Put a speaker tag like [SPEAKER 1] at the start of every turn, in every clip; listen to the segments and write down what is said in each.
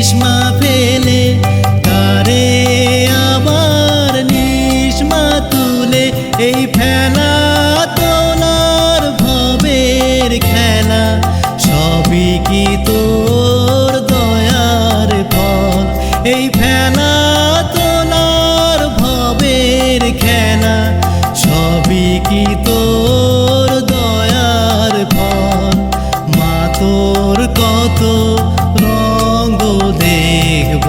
[SPEAKER 1] নিষ্মা ফেলে তারে আবার নিষ্মা তুলে এই ফেলা তোলার ভবের খেলা সবই কি তোর দয়ার ফল এই ফেলা তোলার ভবের খেলা সবই কি তোর দয়ার ফল মা তোর কত রঙ্গ দেখব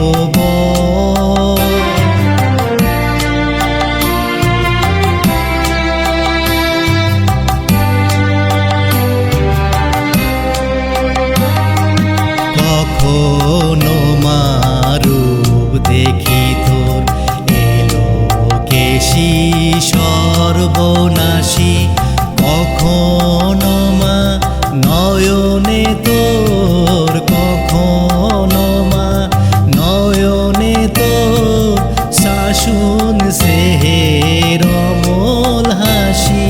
[SPEAKER 1] কখনো মা রূপ দেখি তোর এলো কেশি সর্বনাশী কখনো মা নয়নে তোর কখনো মা নয়নে তোর শাসন সেহের অমল হাসি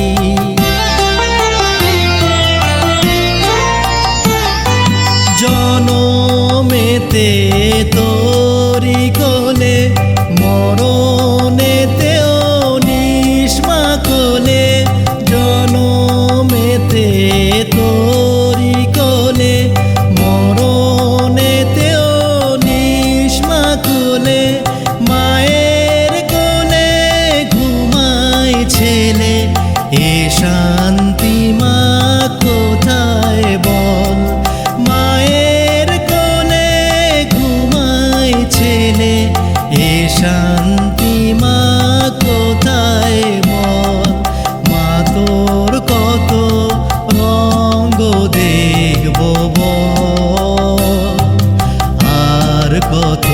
[SPEAKER 1] জনমেতে তোরি কোলে মরণেতেও নিষ্মা কোলে জনমেতে তোরি কোলে মরণেতেও নিষ্মা কোলে মায়ের কোলে ঘুমায় ছেলে এ শান্তি মা কোথায় বল মায়ের কোলে ঘুমায় ছেলে এ শান্তি মা কোথায় বল মা তোর কত রঙ্গ দেখব আর কত